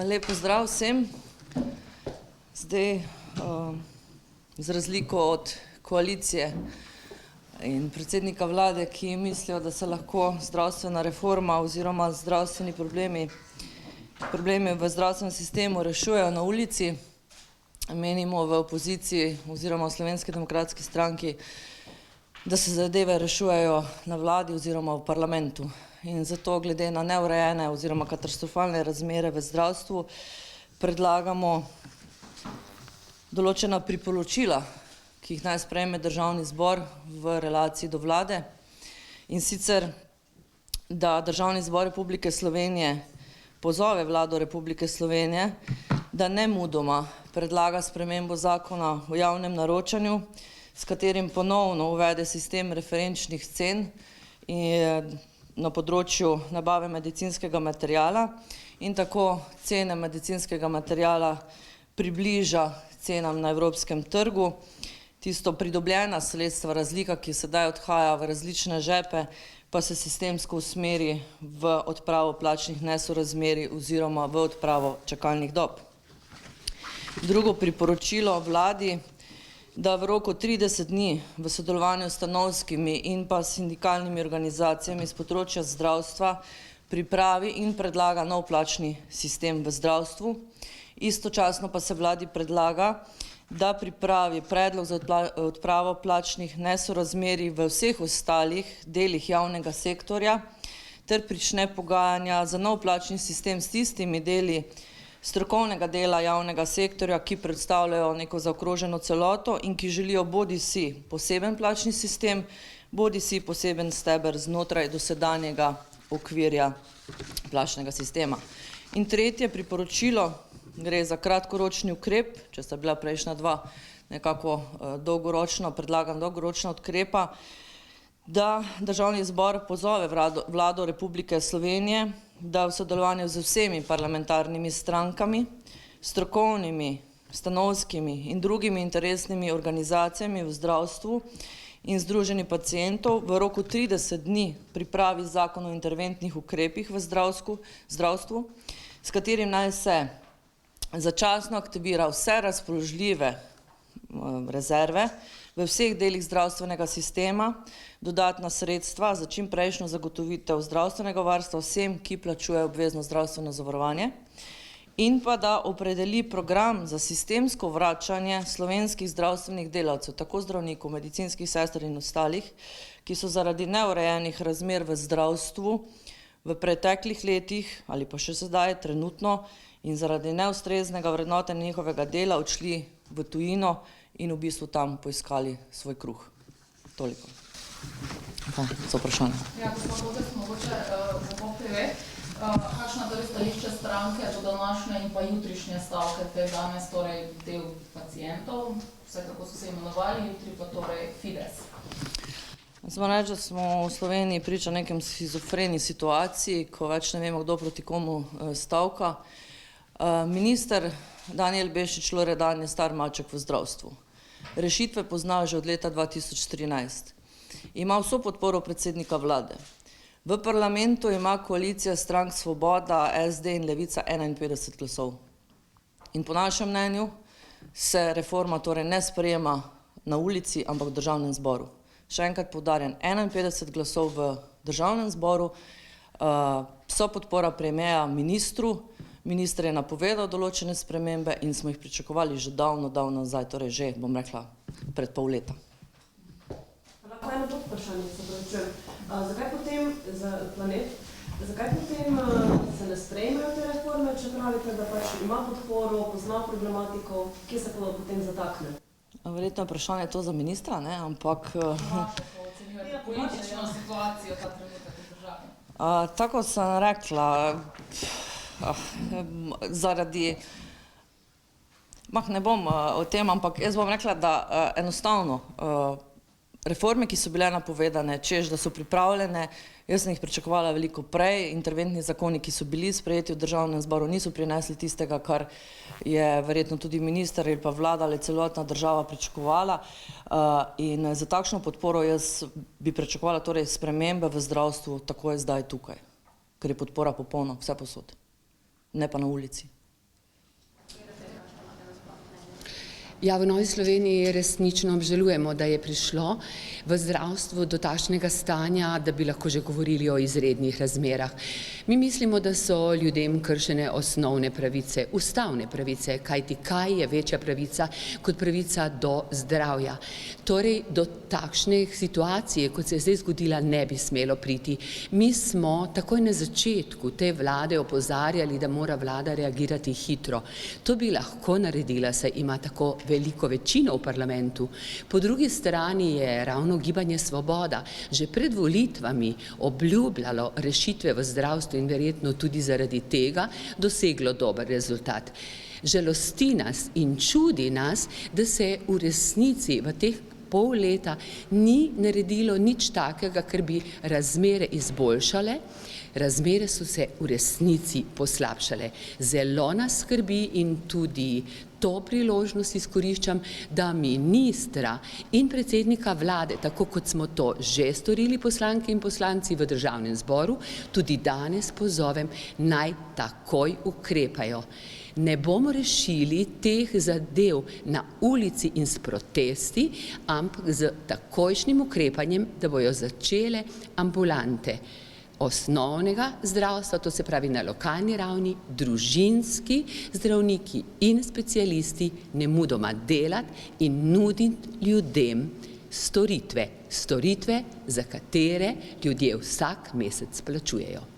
Lep pozdrav vsem. Zdaj, z razliko od koalicije in predsednika vlade, ki mislijo, da se lahko zdravstvena reforma oziroma zdravstveni problemi v zdravstvenem sistemu rešujejo na ulici, menimo v opoziciji oziroma v Slovenski demokratski stranki, da se zadeve rešujejo na vladi oziroma v parlamentu. In zato glede na neurejene oziroma katastrofalne razmere v zdravstvu predlagamo določena priporočila, ki jih naj sprejme Državni zbor v relaciji do vlade. In sicer, da Državni zbor Republike Slovenije pozove Vlado Republike Slovenije, da nemudoma predlaga spremembo zakona o javnem naročanju, s katerim ponovno uvede sistem referenčnih cen na področju nabave medicinskega materiala in tako cene medicinskega materiala približa cenam na evropskem trgu. Tisto pridobljena sredstva, razlika, ki sedaj odhaja v različne žepe, pa se sistemsko usmeri v odpravo plačnih nesorazmerij oziroma v odpravo čakalnih dob. Drugo priporočilo vladi, da v roku 30 dni v sodelovanju s stanovskimi in pa sindikalnimi organizacijami z področja zdravstva pripravi in predlaga nov plačni sistem v zdravstvu. Istočasno pa se vladi predlaga, da pripravi predlog za odpravo plačnih nesorazmerij v vseh ostalih delih javnega sektorja ter prične pogajanja za nov plačni sistem s tistimi deli strokovnega dela javnega sektorja, ki predstavljajo neko zaokroženo celoto in ki želijo bodisi poseben plačni sistem, bodisi poseben steber znotraj dosedanjega okvirja plačnega sistema. In tretje priporočilo, gre za kratkoročni ukrep, če sta bila prejšnja dva nekako dolgoročno, predlagam dolgoročna ukrepa, da Državni zbor pozove Vlado Republike Slovenije, da v sodelovanju z vsemi parlamentarnimi strankami, strokovnimi, stanovskimi in drugimi interesnimi organizacijami v zdravstvu in združenji pacientov v roku 30 dni pripravi zakon o interventnih ukrepih v zdravstvu, s katerim naj se začasno aktivira vse razpoložljive rezerve v vseh delih zdravstvenega sistema, dodatna sredstva za čimprejšnjo zagotovitev zdravstvenega varstva vsem, ki plačujejo obvezno zdravstveno zavarovanje, in pa da opredeli program za sistemsko vračanje slovenskih zdravstvenih delavcev, tako zdravnikov, medicinskih sester in ostalih, ki so zaradi neurejenih razmer v zdravstvu v preteklih letih ali pa še sedaj trenutno in zaradi neustreznega vrednotenja njihovega dela odšli v tujino in v bistvu tam poiskali svoj kruh. Toliko. Za vprašanje. Ja, gospod Godec, mogoče kakšna torej stališče stranke do današnje in pa jutrišnje stavke, te danes torej del pacientov, vse kako so se imenovali, jutri pa torej Fides. Smo reči, da smo v Sloveniji priča nekem schizofreni situaciji, ko več ne vemo, kdo proti komu stavka. Minister Danijel Bešič Loredan je star malček v zdravstvu. Rešitve pozna že od leta 2013. Ima vso podporo predsednika vlade. V parlamentu ima koalicija strank Svoboda, SD in Levica 51 glasov. In po našem mnenju se reforma torej ne sprejema na ulici, ampak v Državnem zboru. Še enkrat poudarjam, 51 glasov v Državnem zboru, so podpora premierja ministru, minister je napovedal določene spremembe in smo jih pričakovali že davno nazaj, torej že, bom rekla, pred pol leta. Lahko eno pod vprašanje, se pravičujem. Zakaj potem se ne sprejmejo te reforme, če pravite, da pač ima podporo, pozna problematiko, kje se pa potem zatakne? Verjetno je vprašanje to za ministra, ne, ampak... Politično situacijo ta trenutek v državi. Tako sem rekla, zaradi, ne bom o tem, ampak jaz bom rekla, da enostavno reforme, ki so bile napovedane, češ, da so pripravljene, jaz sem jih pričakovala veliko prej, interventni zakoni, ki so bili sprejeti v Državnem zboru, niso prinesli tistega, kar je verjetno tudi minister ali pa vlada ali celotna država pričakovala. In za takšno podporo jaz bi pričakovala torej spremembe v zdravstvu takoj zdaj tukaj, ker je podpora popolna vse posod, ne pa na ulici. Ja, v Novi Sloveniji resnično obžalujemo, da je prišlo v zdravstvu do takšnega stanja, da bi lahko že govorili o izrednih razmerah. Mi mislimo, da so ljudem kršene osnovne pravice, ustavne pravice, kajti kaj je večja pravica kot pravica do zdravja. Torej, do takšne situacije, kot se je zdaj zgodila, ne bi smelo priti. Mi smo takoj na začetku te vlade opozarjali, da mora vlada reagirati hitro. To bi lahko naredila, saj ima tako veliko večino v parlamentu. Po drugi strani je ravno Gibanje Svoboda že pred volitvami obljubljalo rešitve v zdravstvu in verjetno tudi zaradi tega doseglo dober rezultat. Žalosti nas in čudi nas, da se v resnici v teh pol leta ni naredilo nič takega, kar bi razmere izboljšale. Razmere so se v resnici poslabšale. Zelo nas skrbi in tudi to priložnost izkoriščam, da ministra in predsednika vlade, tako kot smo to že storili poslanke in poslanci v Državnem zboru, tudi danes pozovem, naj takoj ukrepajo. Ne bomo rešili teh zadev na ulici in s protesti, ampak z takojšnjim ukrepanjem, da bojo začele ambulante osnovnega zdravstva, to se pravi na lokalni ravni, družinski zdravniki in specialisti nemudoma delati in nuditi ljudem storitve, za katere ljudje vsak mesec plačujejo.